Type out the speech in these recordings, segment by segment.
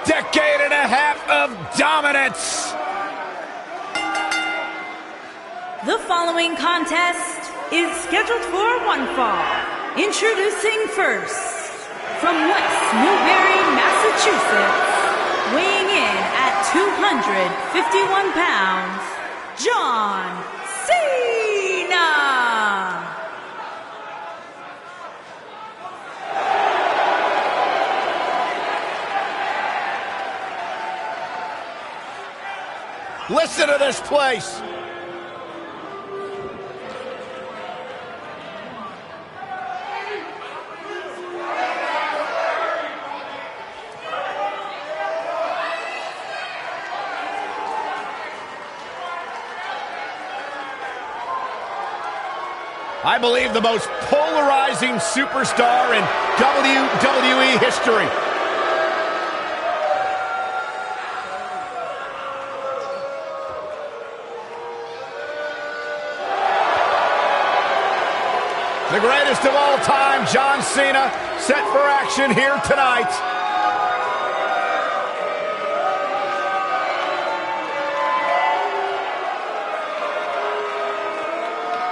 decade and a half of dominance. The following contest is scheduled for one fall. Introducing first, from West Newbury, Massachusetts, weighing in at 251 pounds, John Cena! Listen to this place. I believe the most polarizing superstar in WWE history. The greatest of all time, John Cena, set for action here tonight.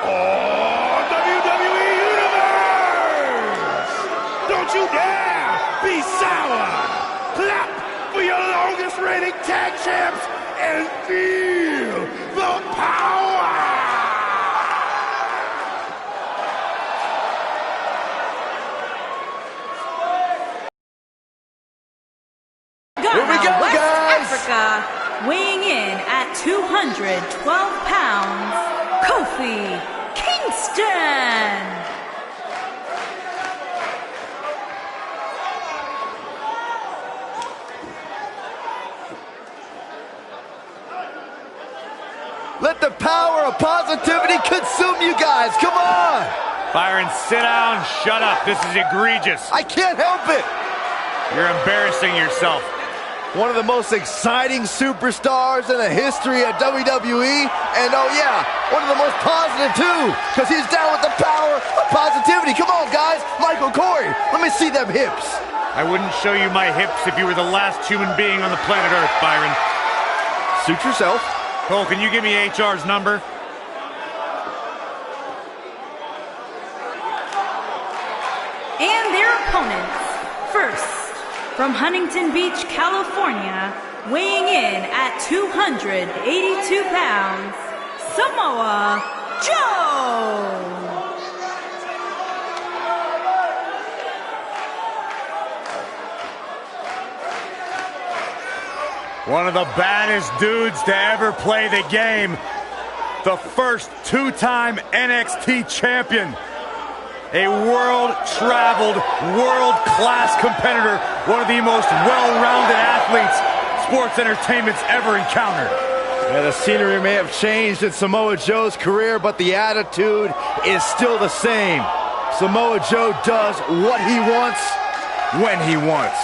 Oh, WWE Universe! Don't you dare be sour! Clap for your longest reigning tag champs and feel the power! Here we go, West guys! Africa, weighing in at 212 pounds, Kofi Kingston! Let the power of positivity consume you guys. Come on! Byron, sit down. Shut up. This is egregious. I can't help it. You're embarrassing yourself. One of the most exciting superstars in the history of WWE. And oh yeah, one of the most positive too, because he's down with the power of positivity. Come on, guys. Michael, Corey, let me see them hips. I wouldn't show you my hips if you were the last human being on the planet Earth, Byron. Suit yourself. Cole, can you give me HR's number? And their opponents, first, from Huntington Beach, California, weighing in at 282 pounds, Samoa Joe! One of the baddest dudes to ever play the game. The first two-time NXT champion. A world-traveled, world-class competitor. One of the most well-rounded athletes sports entertainment's ever encountered. Yeah, the scenery may have changed in Samoa Joe's career, but the attitude is still the same. Samoa Joe does what he wants, when he wants.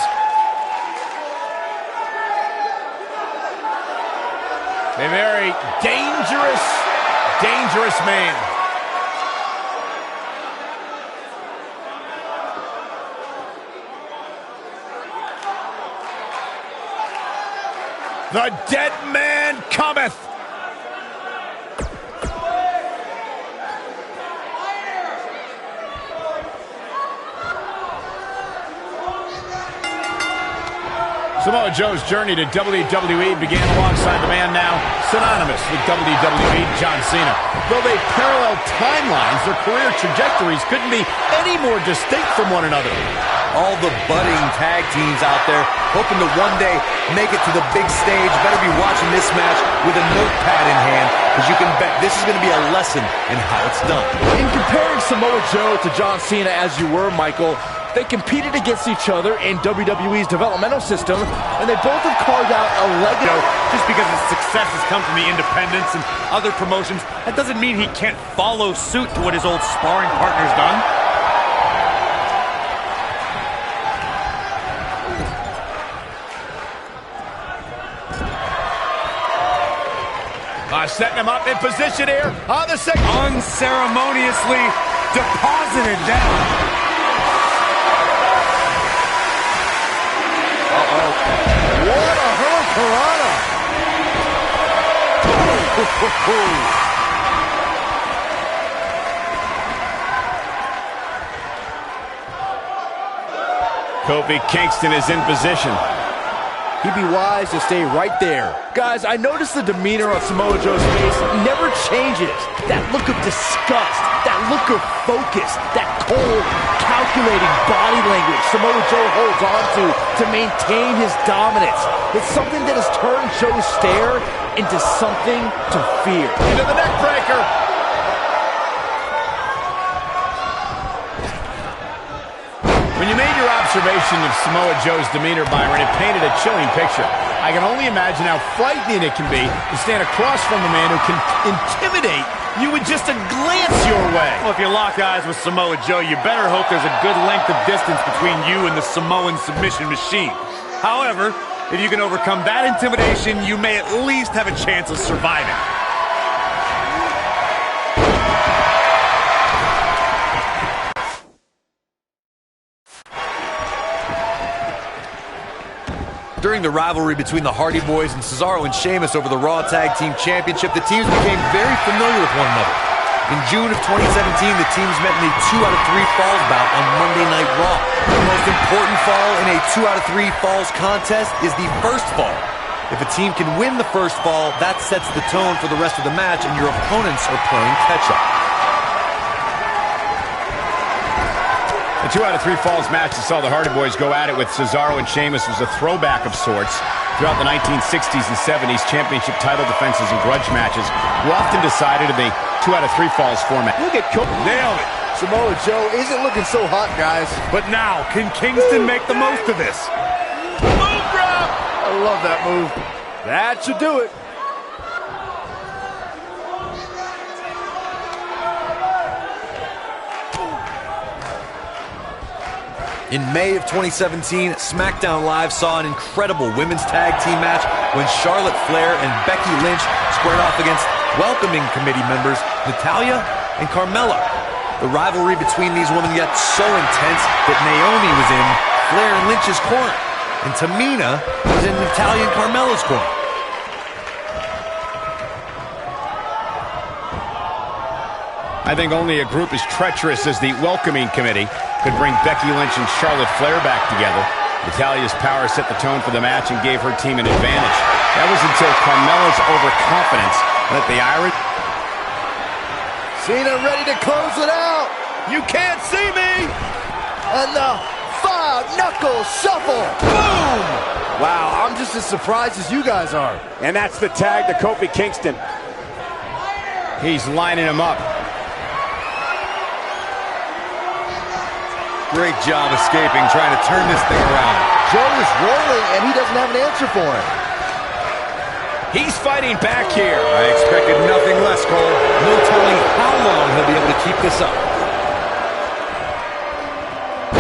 A very dangerous, dangerous man. The dead man cometh. Samoa Joe's journey to WWE began alongside the man now synonymous with WWE, John Cena. Though they parallel timelines, their career trajectories couldn't be any more distinct from one another. All the budding tag teams out there hoping to one day make it to the big stage better be watching this match with a notepad in hand, because you can bet this is going to be a lesson in how it's done. In comparing Samoa Joe to John Cena as you were, Michael, they competed against each other in WWE's developmental system, and they both have carved out a legacy. Just because his success has come from the independents and other promotions, that doesn't mean he can't follow suit to what his old sparring partner's done. Setting him up in position here on the second. Unceremoniously deposited down. Piranha. Kofi Kingston is in position. He'd be wise to stay right there. Guys, I noticed the demeanor on Samoa Joe's face never changes. That look of disgust, that look of focus, that cold, calculating body language Samoa Joe holds on to maintain his dominance. It's something that has turned Joe's stare into something to fear. Into the neck breaker. When you made your observation of Samoa Joe's demeanor, Byron, it painted a chilling picture. I can only imagine how frightening it can be to stand across from a man who can intimidate you with just a glance your way. Well, if you lock eyes with Samoa Joe, you better hope there's a good length of distance between you and the Samoan submission machine. However, if you can overcome that intimidation, you may at least have a chance of surviving. During the rivalry between the Hardy Boys and Cesaro and Sheamus over the Raw Tag Team Championship, the teams became very familiar with one another. In June of 2017, the teams met in a 2 out of 3 falls bout on Monday Night Raw. The most important fall in a 2 out of 3 falls contest is the first fall. If a team can win the first fall, that sets the tone for the rest of the match, and your opponents are playing catch-up. The 2 out of 3 falls match that saw the Hardy Boys go at it with Cesaro and Sheamus was a throwback of sorts. Throughout the 1960s and 70s, championship title defenses and grudge matches were often decided in the 2 out of 3 falls format. Look at Kofi. Nailed it. Samoa Joe isn't looking so hot, guys. But now, can Kingston make the most of this? Move drop! I love that move. That should do it. In May of 2017, SmackDown Live saw an incredible women's tag team match when Charlotte Flair and Becky Lynch squared off against welcoming committee members Natalya and Carmella. The rivalry between these women got so intense that Naomi was in Flair and Lynch's corner, and Tamina was in Natalya and Carmella's corner. I think only a group as treacherous as the welcoming committee could bring Becky Lynch and Charlotte Flair back together. Natalya's power set the tone for the match and gave her team an advantage. That was until Carmella's overconfidence let the Irish... Cena ready to close it out. You can't see me. And the 5-knuckle shuffle. Boom! Wow, I'm just as surprised as you guys are. And that's the tag to Kofi Kingston. He's lining him up. Great job escaping, trying to turn this thing around. Joe is rolling, and he doesn't have an answer for him. He's fighting back here. I expected nothing less, Cole. No telling how long he'll be able to keep this up.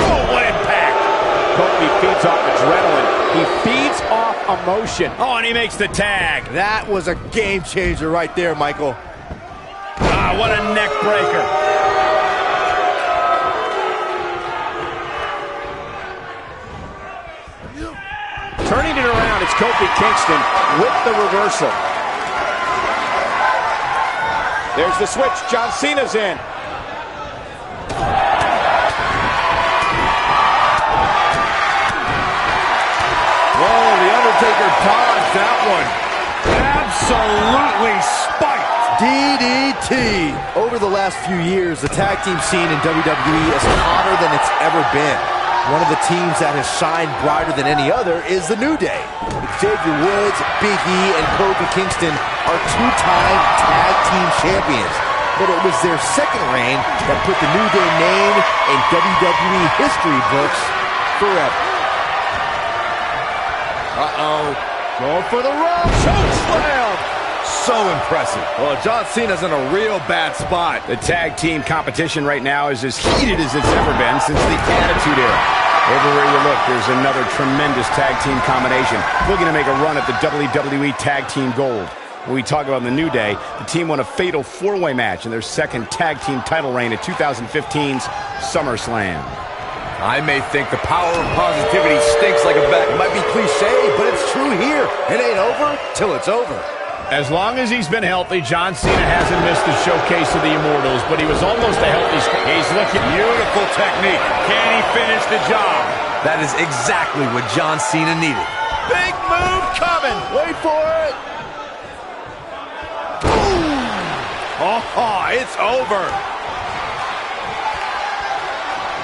Oh, what impact! Kofi feeds off adrenaline. He feeds off emotion. Oh, and he makes the tag. That was a game changer right there, Michael. Ah, what a neck breaker. Turning it around, it's Kofi Kingston with the reversal. There's the switch. John Cena's in. Whoa, The Undertaker dodged that one. Absolutely spiked. DDT. Over the last few years, the tag team scene in WWE is hotter than it's ever been. One of the teams that has shined brighter than any other is the New Day. Xavier Woods, Big E, and Kofi Kingston are two-time tag team champions. But it was their second reign that put the New Day name in WWE history books forever. Uh-oh. Going for the run. Choke slam. So impressive. Well, John Cena's in a real bad spot. The tag team competition right now is as heated as it's ever been since the Attitude Era. Everywhere you look, there's another tremendous tag team combination looking to make a run at the WWE Tag Team Gold. When we talk about the New Day, the team won a fatal 4-way match in their second tag team title reign at 2015's SummerSlam. I may think the power of positivity stinks like a bat. It might be cliche, but it's true here. It ain't over till it's over. As long as he's been healthy, John Cena hasn't missed the showcase of the Immortals, but he was almost a healthy... He's looking... Beautiful technique. Can he finish the job? That is exactly what John Cena needed. Big move coming. Wait for it. Oh, it's over.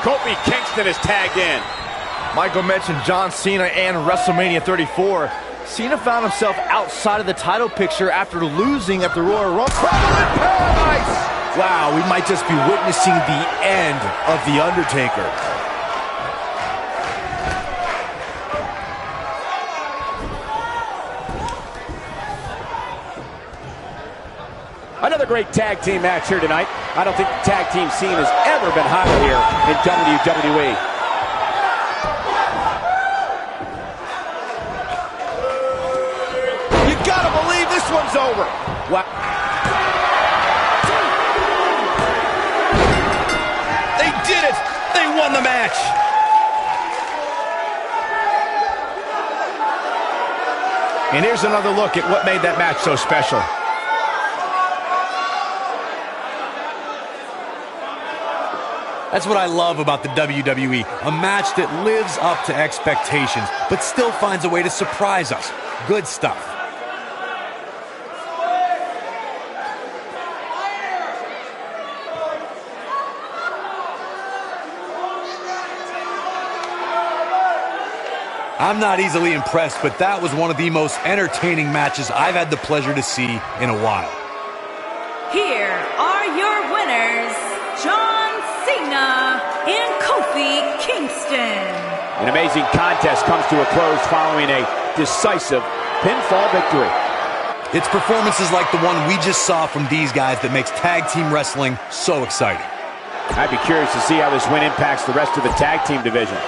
Kofi Kingston is tagged in. Michael mentioned John Cena and WrestleMania 34. Cena found himself outside of the title picture after losing at the Royal Rumble. In paradise. Wow, we might just be witnessing the end of The Undertaker. Another great tag team match here tonight. I don't think the tag team scene has ever been higher here in WWE. You gotta believe this one's over. Wow. They did it. They won the match. And here's another look at what made that match so special. That's what I love about the WWE. A match that lives up to expectations, but still finds a way to surprise us. Good stuff. I'm not easily impressed, but that was one of the most entertaining matches I've had the pleasure to see in a while. Here are your winners, John Cena and Kofi Kingston. An amazing contest comes to a close following a decisive pinfall victory. It's performances like the one we just saw from these guys that makes tag team wrestling so exciting. I'd be curious to see how this win impacts the rest of the tag team division.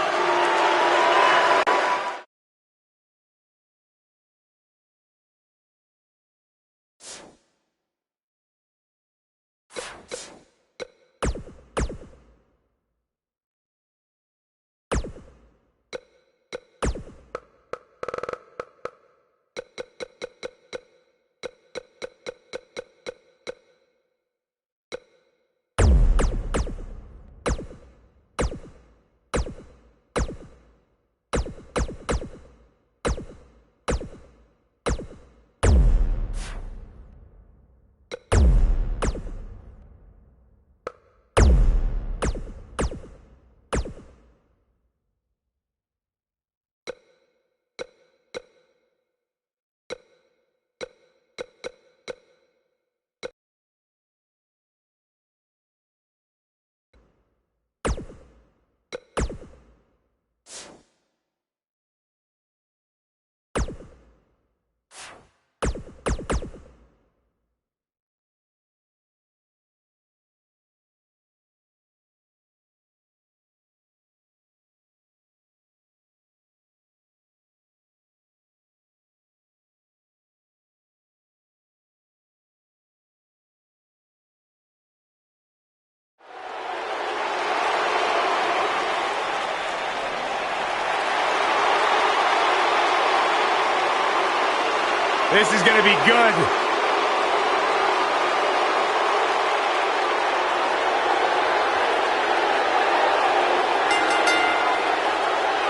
This is going to be good.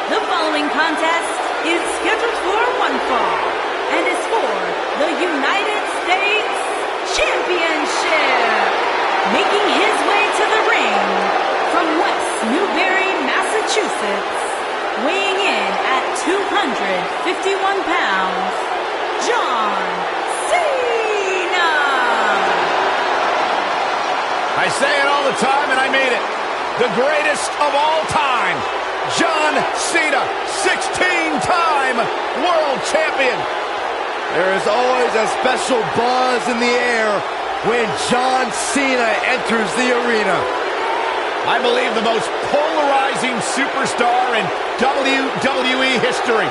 The following contest is scheduled for one fall and is for the United States Championship. Making his way to the ring from West Newbury, Massachusetts, weighing in at 251 pounds, John Cena. I say it all the time, and I mean it. The greatest of all time, John Cena, 16-time world champion. There is always a special buzz in the air when John Cena enters the arena. I believe the most polarizing superstar in WWE history.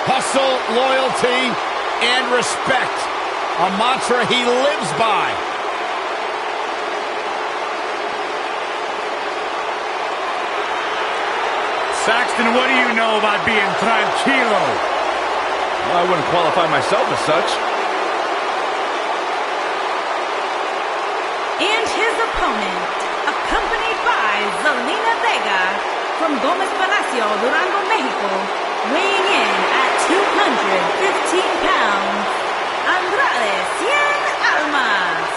Hustle, loyalty, and respect. A mantra he lives by. Saxton, what do you know about being tranquilo? Well, I wouldn't qualify myself as such. And his opponent, accompanied by Zelina Vega from Gomez Palacio, Durango, Mexico, weighing in at 215 pounds, Andrade Cien Almas.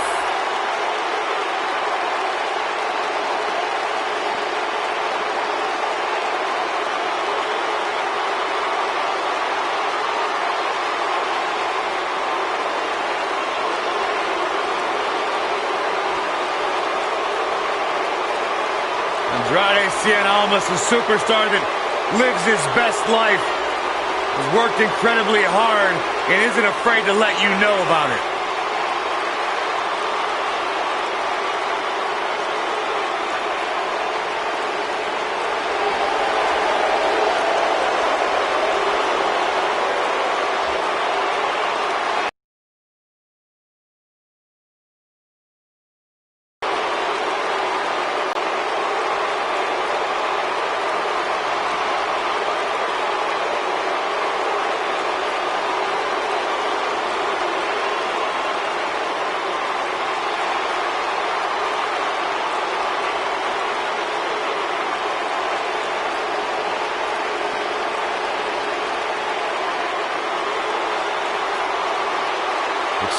Andrade Cien Almas, a superstar that lives his best life, has worked incredibly hard and isn't afraid to let you know about it.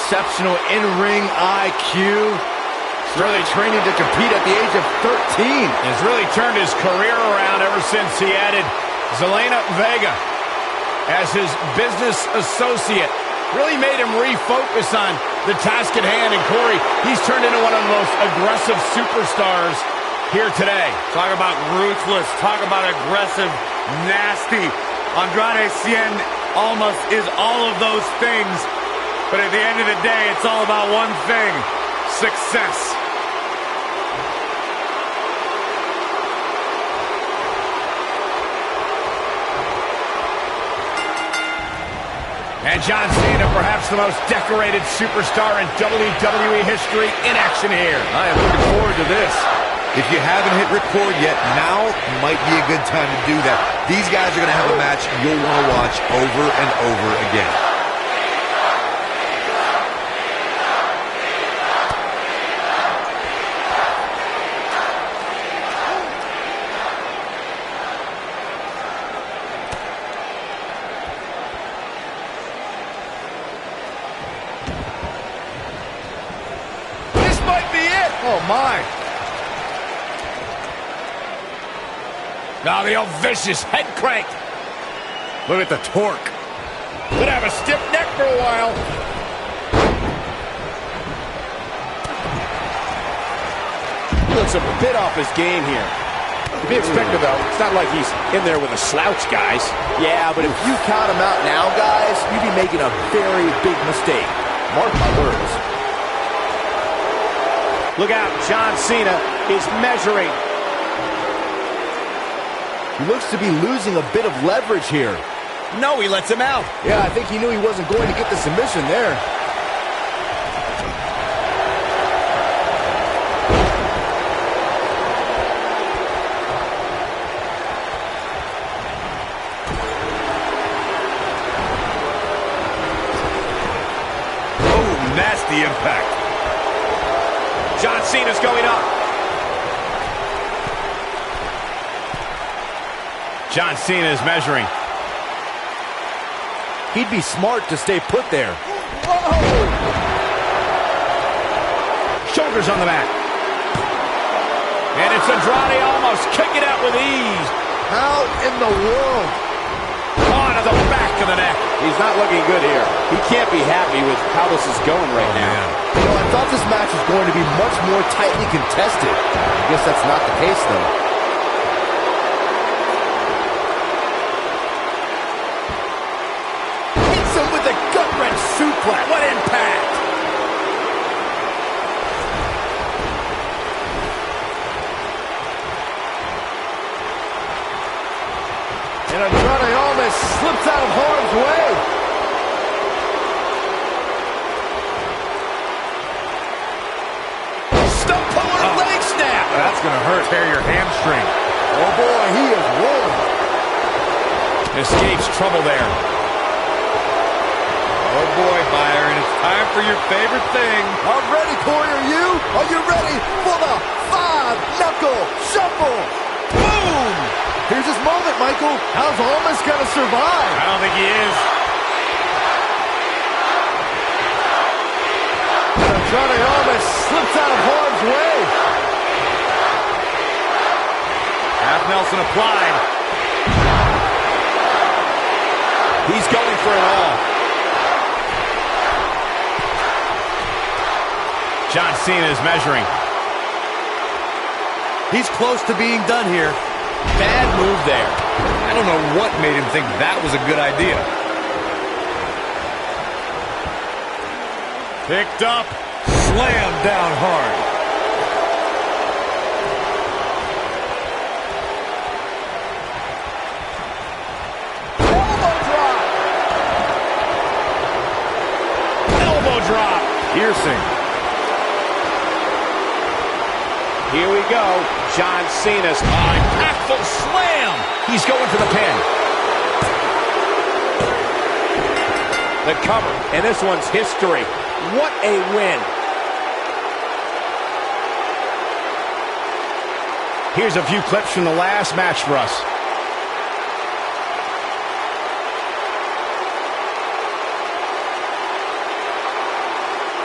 Exceptional in-ring IQ. Really training to compete at the age of 13. Has really turned his career around ever since he added Zelina Vega as his business associate. Really made him refocus on the task at hand. And Corey, he's turned into one of the most aggressive superstars here today. Talk about ruthless, talk about aggressive, nasty. Andrade Cien Almas is all of those things. But at the end of the day, it's all about one thing: success. And John Cena, perhaps the most decorated superstar in WWE history, in action here. I am looking forward to this. If you haven't hit record yet, now might be a good time to do that. These guys are going to have a match you'll want to watch over and over again. Oh, my. Now the old vicious head crank. Look at the torque. Could have a stiff neck for a while. He looks a bit off his game here. To be expected, though. It's not like he's in there with a slouch, guys. Yeah, but if you count him out now, guys, you'd be making a very big mistake. Mark my words. Look out, John Cena is measuring. He looks to be losing a bit of leverage here. No, he lets him out. Yeah, I think he knew he wasn't going to get the submission there. Oh, nasty impact. John Cena's going up. John Cena is measuring. He'd be smart to stay put there. Whoa! Shoulders on the mat. And it's Andrade almost kicking out with ease. How in the world? Onto the back of the neck. He's not looking good here. He can't be happy with how this is going right now. You know, I thought this match was going to be much more tightly contested. I guess that's not the case, though. Hits him with a gut-wrench suplex. What impact! And Andrade Almas almost slips out of harm's way. Stump puller leg snap. That's going to hurt. Tear your hamstring. Oh boy, he is rolling. Escapes trouble there. Oh boy, Byron, it's time for your favorite thing. I'm ready, Corey. Are you? Are you ready for the 5-knuckle shuffle? Boom! Here's his moment, Michael. How's Almas gonna survive? I don't think he is. Johnny Almas slips out of harm's way. Half Nelson applied. He's going for it all. John Cena is measuring. He's close to being done here. Bad move there. I don't know what made him think that was a good idea. Picked up. Slammed down hard. Elbow drop. Elbow drop. Piercing. Here we go. John Cena's Impactful slam. He's going for the pin. the cover, and this one's history. What a win. Here's a few clips from the last match for us.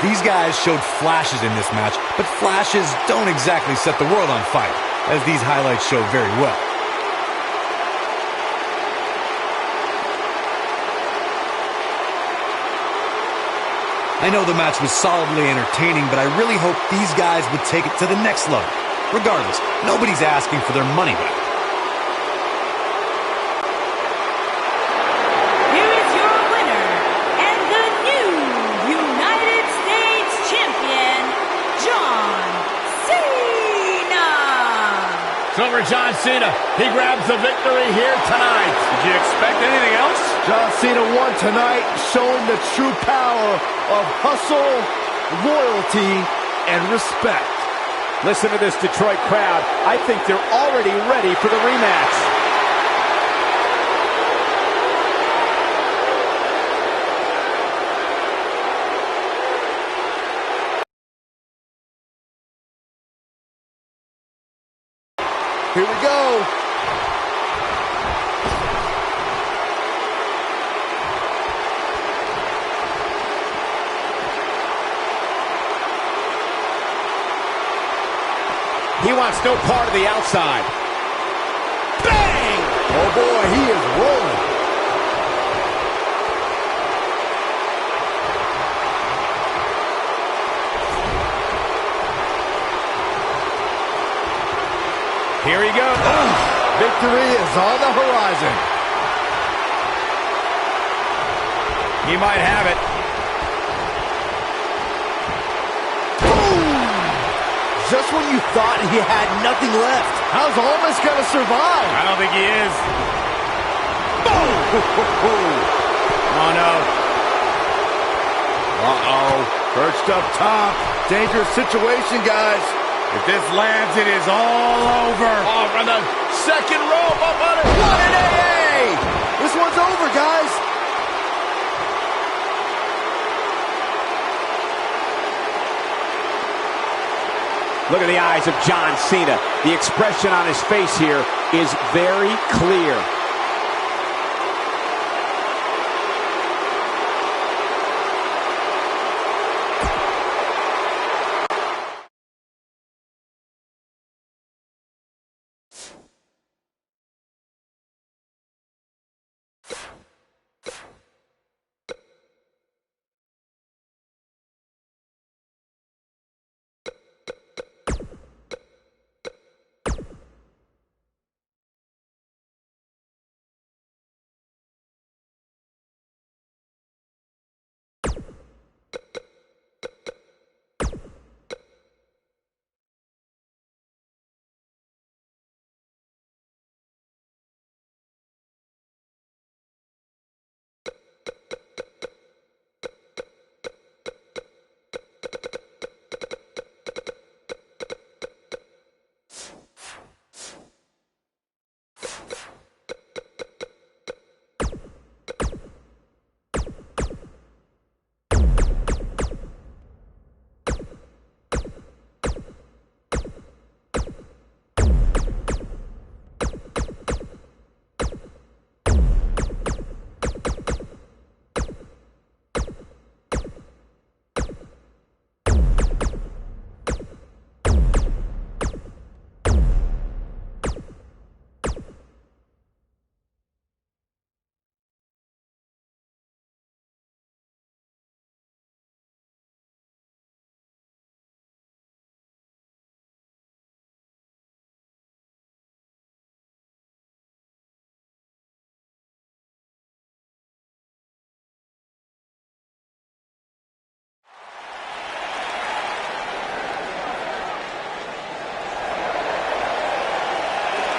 These guys showed flashes in this match, but flashes don't exactly set the world on fire, as these highlights show very well. I know the match was solidly entertaining, but I really hope these guys would take it to the next level. Regardless, nobody's asking for their money back. Here is your winner, and the new United States Champion, John Cena. It's over John Cena. He grabs the victory here tonight. Did you expect anything else? John Cena won tonight, showing the true power of hustle, loyalty, and respect. Listen to this Detroit crowd. I think they're already ready for the rematch. Here we go. He wants no part of the outside. Bang! Oh boy, he is rolling. Here he goes. Victory is on the horizon. He might have it. Just when you thought he had nothing left. How's Almas gonna survive? I don't think he is. Boom! Oh, no. Uh-oh. Perched up top. Dangerous situation, guys. If this lands, it is all over. Oh, from the second rope up on it. What an AA! This one's over, guys. Look at the eyes of John Cena. The expression on his face here is very clear.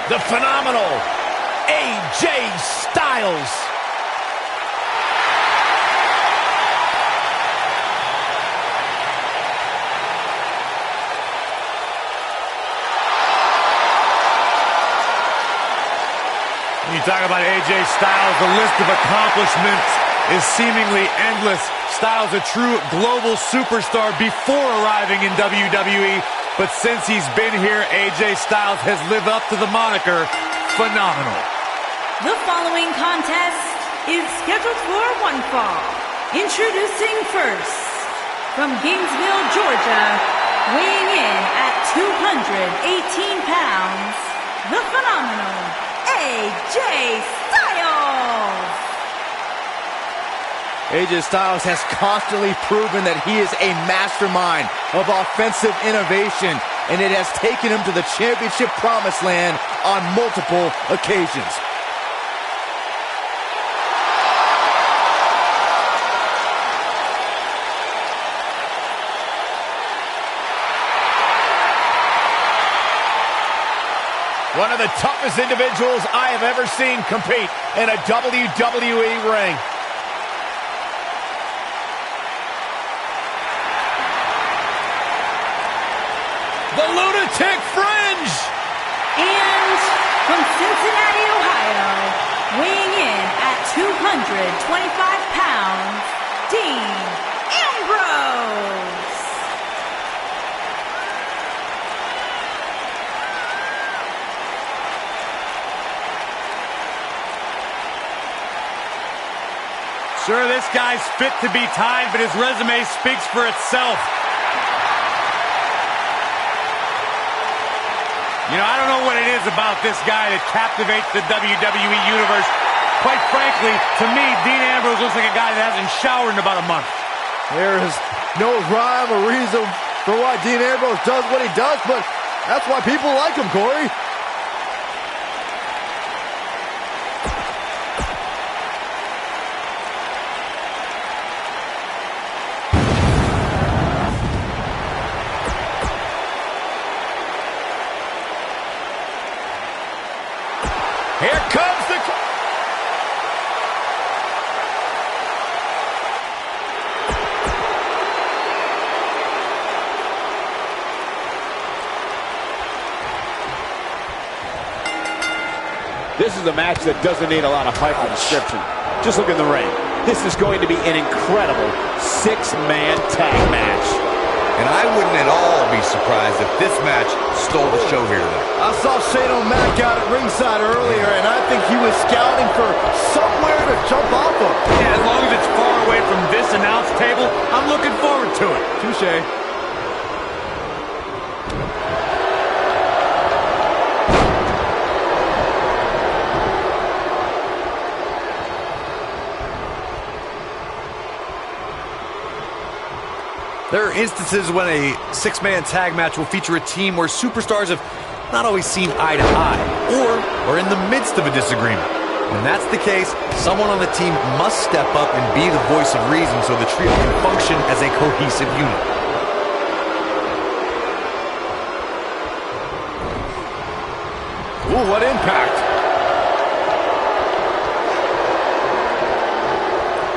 the phenomenal AJ Styles. When you talk about AJ Styles, the list of accomplishments is seemingly endless. Styles, a true global superstar before arriving in WWE, but since he's been here, AJ Styles has lived up to the moniker, phenomenal. The following contest is scheduled for one fall. Introducing first, from Gainesville, Georgia, weighing in at 218 pounds, the phenomenal AJ Styles. AJ Styles has constantly proven that he is a mastermind of offensive innovation, and it has taken him to the championship promised land on multiple occasions. One of the toughest individuals I have ever seen compete in a WWE ring. The Lunatic Fringe! And from Cincinnati, Ohio, weighing in at 225 pounds, Dean Ambrose. Sure, this guy's fit to be tied, but his resume speaks for itself. You know, I don't know what it is about this guy that captivates the WWE Universe. Quite frankly, to me, Dean Ambrose looks like a guy that hasn't showered in about a month. There is no rhyme or reason for why Dean Ambrose does what he does, but that's why people like him, Corey. Here comes the... This is a match that doesn't need a lot of hype or description. Just look in the ring. This is going to be an incredible six-man tag match. And I wouldn't at all be surprised if this match stole the show here today. I saw Shane O'Mac out at ringside earlier, and I think he was scouting for somewhere to jump off of. Yeah, as long as it's far away from this announce table, I'm looking forward to it. Touche. There are instances when a six-man tag match will feature a team where superstars have not always seen eye to eye or are in the midst of a disagreement. When that's the case, someone on the team must step up and be the voice of reason so the trio can function as a cohesive unit. Ooh, what impact.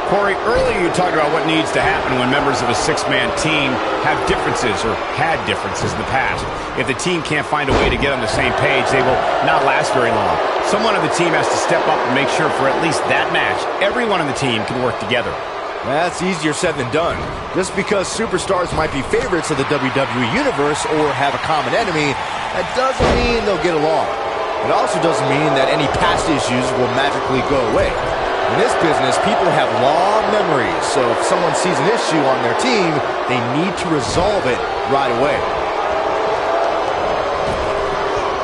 Corey, earlier you talked about what needs to happen when members of a six-man team have differences or had differences in the past. If the team can't find a way to get on the same page, they will not last very long. Someone on the team has to step up and make sure for at least that match, everyone on the team can work together. That's easier said than done. Just because superstars might be favorites of the WWE Universe or have a common enemy, that doesn't mean they'll get along. It also doesn't mean that any past issues will magically go away. In this business, people have long memories, so if someone sees an issue on their team, they need to resolve it right away.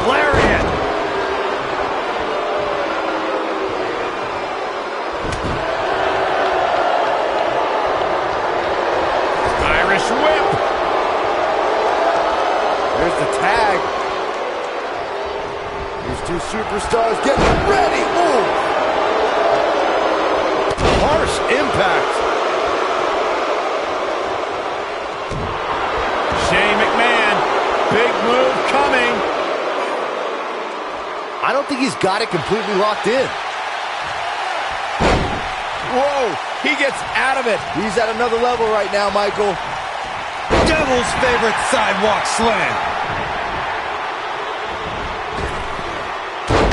Lariat! Irish whip! There's the tag. These two superstars getting ready. Ooh. Harsh impact. Shane McMahon, big move coming. I don't think he's got it completely locked in. Whoa, he gets out of it. He's at another level right now, Michael. Devil's favorite sidewalk slam.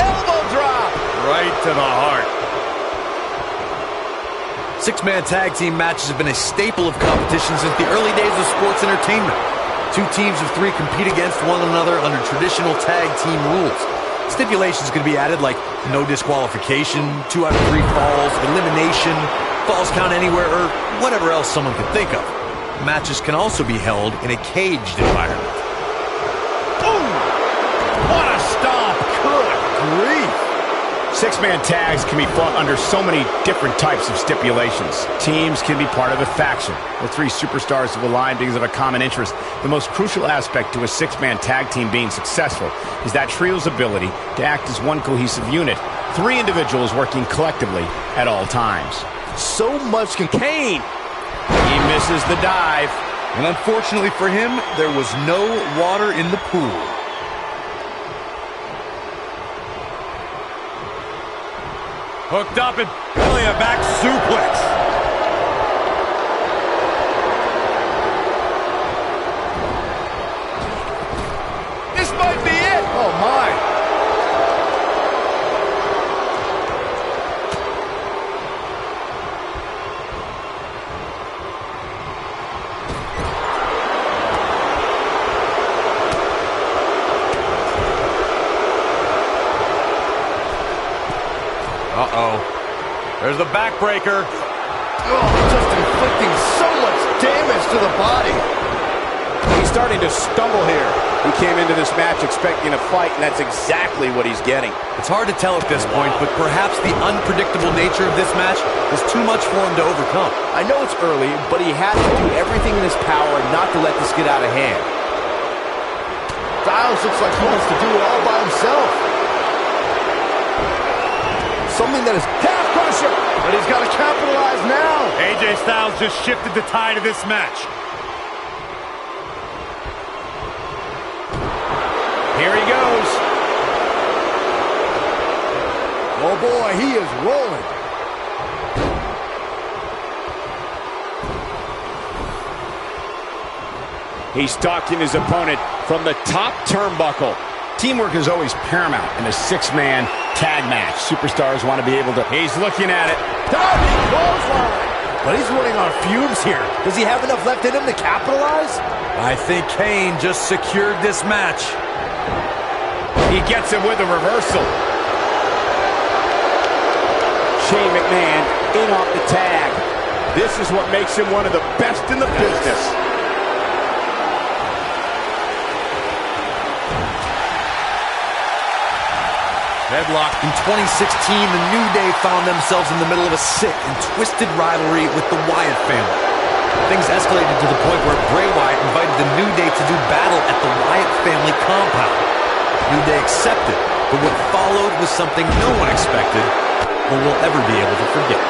Elbow drop. Right to the heart. Six-man tag team matches have been a staple of competition since the early days of sports entertainment. Two teams of three compete against one another under traditional tag team rules. Stipulations could be added like no disqualification, 2 out of 3 falls, elimination, falls count anywhere, or whatever else someone could think of. Matches can also be held in a caged environment. Ooh, what a stomp. Good grief. Six-man tags can be fought under so many different types of stipulations. Teams can be part of a faction. The 3 superstars have aligned because of a common interest. The most crucial aspect to a six-man tag team being successful is that trio's ability to act as one cohesive unit. 3 individuals working collectively at all times. So much Kane. He misses the dive. And unfortunately for him, there was no water in the pool. Hooked up and really a back suplex. This might be it. Oh, my. Uh-oh. There's the backbreaker. Oh, just inflicting so much damage to the body. He's starting to stumble here. He came into this match expecting a fight, and that's exactly what he's getting. It's hard to tell at this point, but perhaps the unpredictable nature of this match is too much for him to overcome. I know it's early, but he has to do everything in his power not to let this get out of hand. Styles looks like he wants to do it all by himself. Something that is calf crusher, but he's got to capitalize now. AJ Styles just shifted the tide of this match. Here he goes. Oh boy, he is rolling. He's stalking his opponent from the top turnbuckle. Teamwork is always paramount in a six-man tag match. Superstars want to be able to... He's looking at it. Diving clothesline. But he's running on fumes here. Does he have enough left in him to capitalize? I think Kane just secured this match. He gets it with a reversal. Shane McMahon in off the tag. This is what makes him one of the best in the business. Headlock. In 2016, the New Day found themselves in the middle of a sick and twisted rivalry with the Wyatt family. Things escalated to the point where Bray Wyatt invited the New Day to do battle at the Wyatt family compound. New Day accepted, but what followed was something no one expected or will ever be able to forget.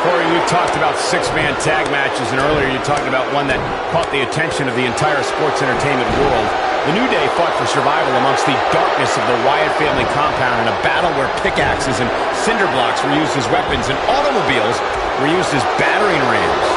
Corey, you talked about six-man tag matches, and earlier you talked about one that caught the attention of the entire sports entertainment world. The New Day fought for survival amongst the darkness of the Wyatt family compound in a battle where pickaxes and cinder blocks were used as weapons and automobiles were used as battering rams.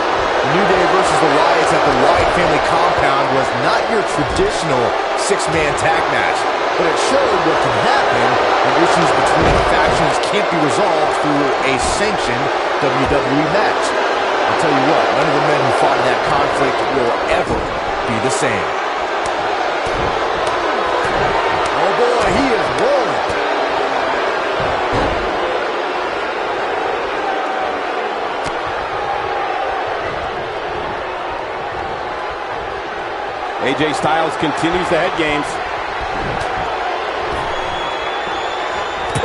New Day versus the Wyatts at the Wyatt family compound was not your traditional six-man tag match, but it showed what can happen when issues between the factions can't be resolved through a sanctioned WWE match. I'll tell you what, none of the men who fought in that conflict will ever be the same. Oh boy, he is rolling. AJ Styles continues the head games.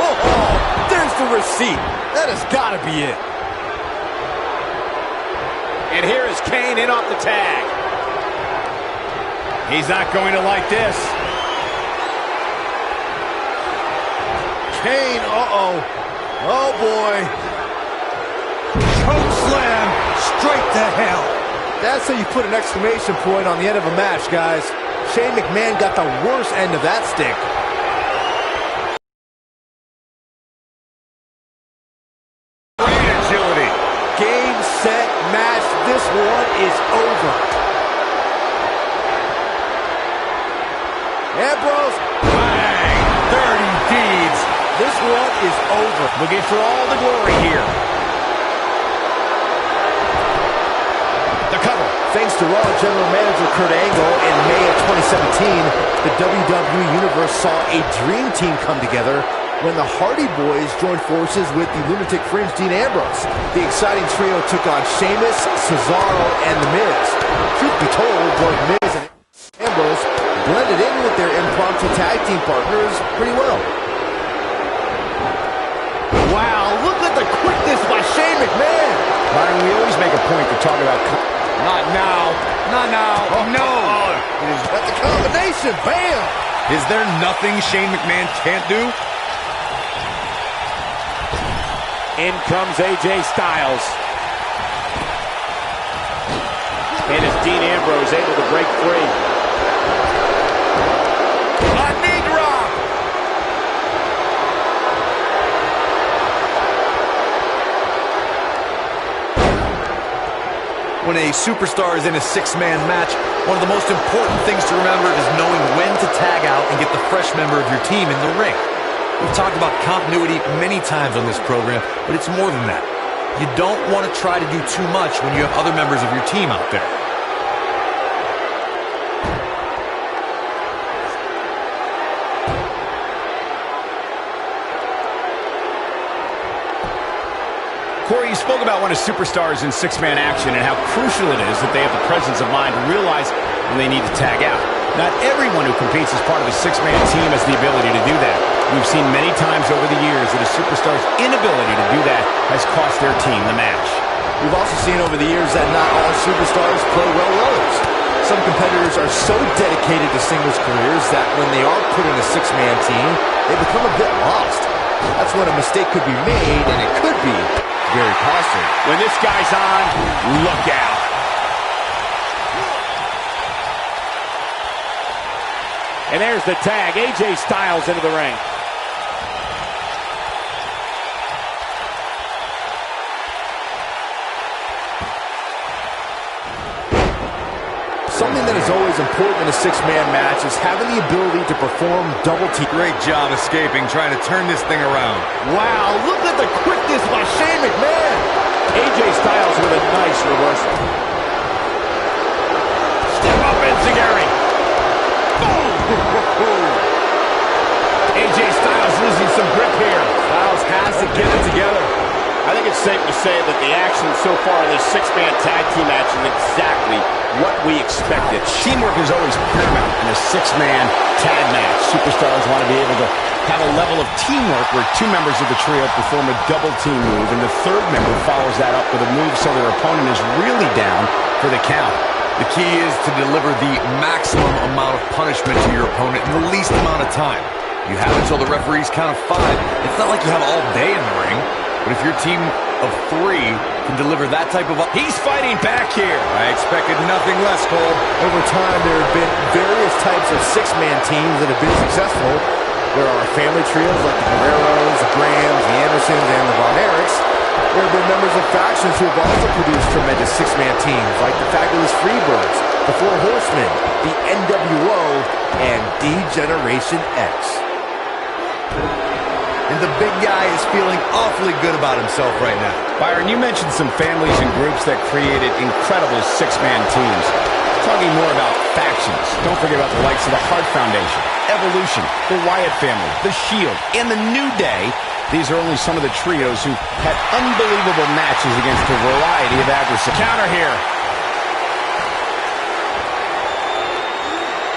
Oh, there's the receipt. That has got to be it. And here is Kane in off the tag. He's not going to like this. Kane, uh-oh. Oh, boy. Choke slam straight to hell. That's how you put an exclamation point on the end of a match, guys. Shane McMahon got the worst end of that stick. Great agility. Game, set, match. This one is over. Ambrose. Bang! Dirty deeds. This one is over. Looking for all the glory here. The cover. Thanks to Raw General Manager Kurt Angle in May of 2017, the WWE Universe saw a dream team come together when the Hardy Boys joined forces with the Lunatic Fringe Dean Ambrose. The exciting trio took on Sheamus, Cesaro, and The Miz. Truth be told, both Miz and Ambrose blended in with their impromptu tag team partners pretty well. Wow, look at the quickness by Shane McMahon! Byron, we always make a point to talk about... Not now. Not now. No. That's a combination. Bam! Is there nothing Shane McMahon can't do? In comes AJ Styles. And is Dean Ambrose able to break free? A knee drop. When a superstar is in a six-man match, one of the most important things to remember is knowing when to tag out and get the fresh member of your team in the ring. We've talked about continuity many times on this program, but it's more than that. You don't want to try to do too much when you have other members of your team out there. Corey, you spoke about when a superstar is in six-man action and how crucial it is that they have the presence of mind to realize when they need to tag out. Not everyone who competes as part of a six-man team has the ability to do that. We've seen many times over the years that a superstar's inability to do that has cost their team the match. We've also seen over the years that not all superstars play well with others. Some competitors are so dedicated to singles careers that when they are put in a six-man team, they become a bit lost. That's when a mistake could be made, and it could be very costly. When this guy's on, look out. And there's the tag. AJ Styles into the ring. Something that is always important in a six-man match is having the ability to perform double team. Great job escaping, trying to turn this thing around. Wow, look at the quickness by Shane McMahon. AJ Styles with a nice reversal. Step up, Enziguri. Boom! AJ Styles losing some grip here. Styles has to get it together. I think it's safe to say that the action so far in this six-man tag team match is exactly what we expected. Teamwork is always paramount in a six-man tag match. Superstars want to be able to have a level of teamwork where two members of the trio perform a double team move, and the third member follows that up with a move so their opponent is really down for the count. The key is to deliver the maximum amount of punishment to your opponent in the least amount of time. You have until the referees count of 5. It's not like you have all day in the ring. But if your team of 3 can deliver that type of... He's fighting back here. I expected nothing less, Cole. Over time, there have been various types of six-man teams that have been successful. There are family trios like the Guerreros, the Grahams, the Andersons, and the Von Erichs. There have been members of factions who have also produced tremendous six-man teams, like the Fabulous Freebirds, the Four Horsemen, the NWO, and D-Generation X. And the big guy is feeling awfully good about himself right now. Byron, you mentioned some families and groups that created incredible six-man teams. Talking more about factions, don't forget about the likes of the Hart Foundation, Evolution, the Wyatt family, the Shield, and the New Day. These are only some of the trios who had unbelievable matches against a variety of adversaries. Counter here.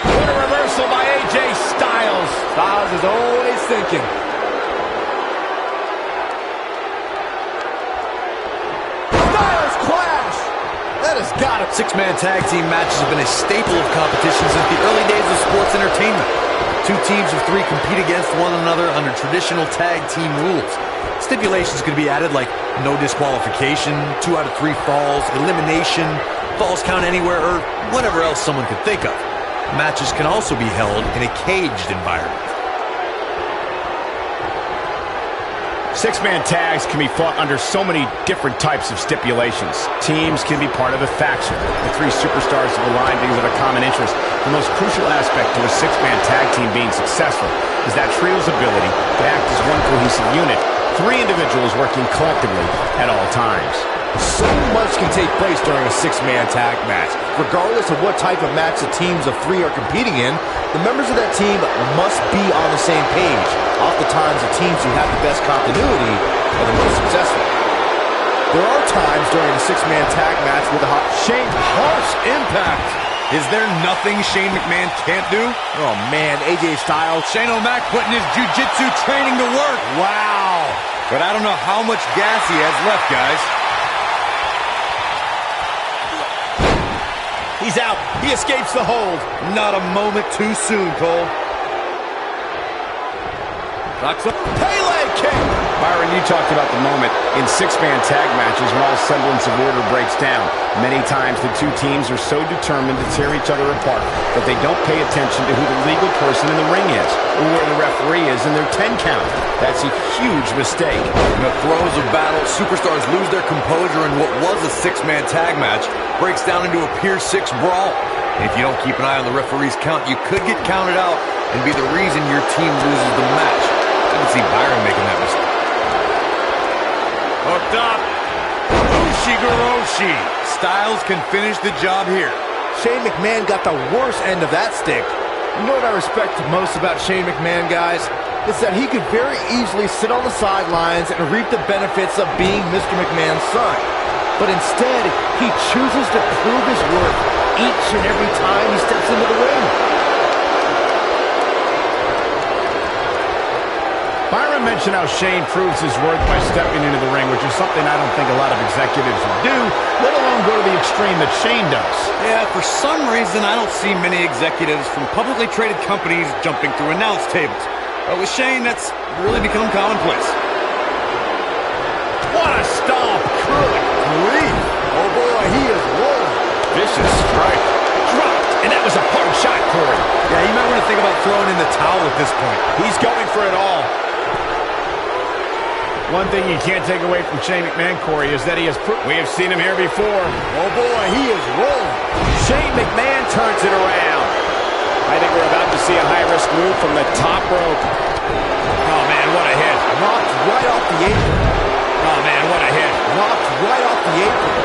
What a reversal by AJ Styles. Styles is always thinking. That has got it. Six-man tag team matches have been a staple of competition since the early days of sports entertainment. 2 teams of 3 compete against one another under traditional tag team rules. Stipulations could be added like no disqualification, 2 out of 3 falls, elimination, Falls Count Anywhere, or whatever else someone could think of. Matches can also be held in a caged environment. Six-man tags can be fought under so many different types of stipulations. Teams can be part of a faction. The three superstars have aligned because of a common interest. The most crucial aspect to a six-man tag team being successful is that trio's ability to act as one cohesive unit. Three individuals working collectively at all times. So much can take place during a six-man tag match. Regardless of what type of match the teams of three are competing in, the members of that team must be on the same page. Oftentimes, the teams who have the best continuity are the most successful. There are times during a six-man tag match with a harsh impact. Is there nothing Shane McMahon can't do? Oh man, AJ Styles. Shane O'Mac putting his jiu-jitsu training to work. Wow. But I don't know how much gas he has left, guys. He's out. He escapes the hold. Not a moment too soon, Cole. Knocks up. Pele kick. Byron, you talked about the moment in six-man tag matches when all semblance of order breaks down. Many times the two teams are so determined to tear each other apart that they don't pay attention to who the legal person in the ring is or where the referee is in their 10 count. That's a huge mistake. In the throes of battle, superstars lose their composure, and what was a six-man tag match breaks down into a Pier 6 brawl. And if you don't keep an eye on the referee's count, you could get counted out and be the reason your team loses the match. I can see Byron making that mistake. Hooked up. Ushigoroshi. Styles can finish the job here. Shane McMahon got the worst end of that stick. You know what I respect most about Shane McMahon, guys? It's that he could very easily sit on the sidelines and reap the benefits of being Mr. McMahon's son. But instead, he chooses to prove his worth each and every time he steps into the ring. Byron mentioned how Shane proves his worth by stepping into the ring, which is something I don't think a lot of executives would do, let alone go to the extreme that Shane does. Yeah, for some reason, I don't see many executives from publicly traded companies jumping through announce tables. But with Shane, that's really become commonplace. What a stomp! Good grief! Oh boy, he is rolling. Vicious strike. Dropped, and that was a hard shot, Corey. Yeah, you might want to think about throwing in the towel at this point. He's going for it all. One thing you can't take away from Shane McMahon, Corey, is that he has we have seen him here before. Oh boy, he is rolling. Shane McMahon turns it around. I think we're about to see a high-risk move from the top rope. Oh, man, what a hit. Knocked right off the apron. Oh, man, what a hit. Knocked right off the apron.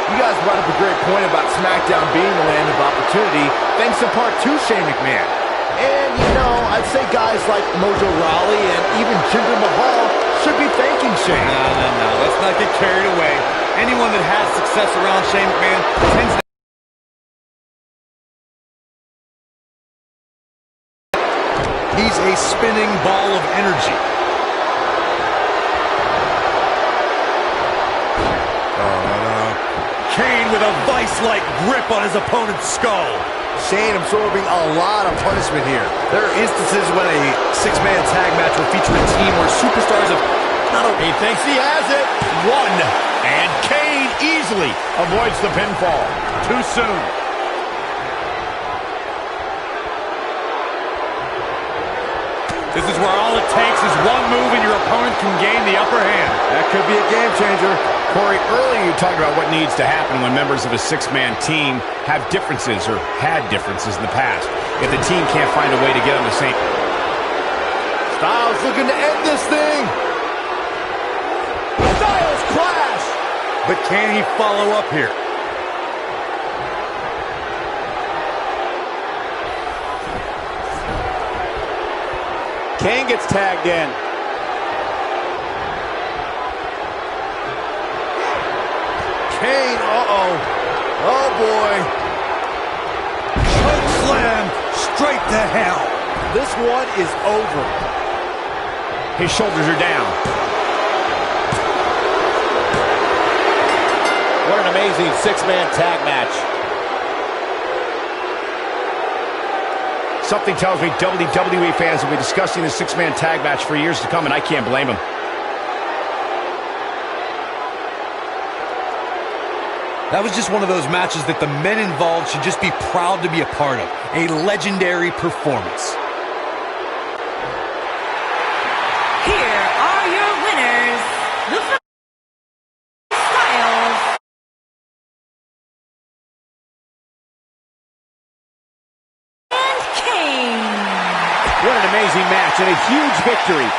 You guys brought up a great point about SmackDown being the land of opportunity, thanks in part to Shane McMahon. And, you know, I'd say guys like Mojo Rawley and even Jinder Mahal should be thanking Shane. No. Let's not get carried away. Anyone that has success around Shane McMahon tends to... He's a spinning ball of energy. Kane with a vice-like grip on his opponent's skull. Shane absorbing a lot of punishment here. There are instances when a six-man tag match will feature a team where superstars have not He thinks he has it. One. And Kane easily avoids the pinfall. Too soon. This is where all it takes is one move and your opponent can gain the upper hand. That could be a game changer. Corey, earlier you talked about what needs to happen when members of a six-man team have differences or had differences in the past. If the team can't find a way to get on the same... Styles looking to end this thing. Styles clash. But can he follow up here? Kane gets tagged in. Kane, uh-oh. Oh, boy. Choke slam straight to hell. This one is over. His shoulders are down. What an amazing six-man tag match. Something tells me WWE fans will be discussing this six-man tag match for years to come, and I can't blame them. That was just one of those matches that the men involved should just be proud to be a part of. A legendary performance. Here are your winners, the Styles and Kane. What an amazing match and a huge victory.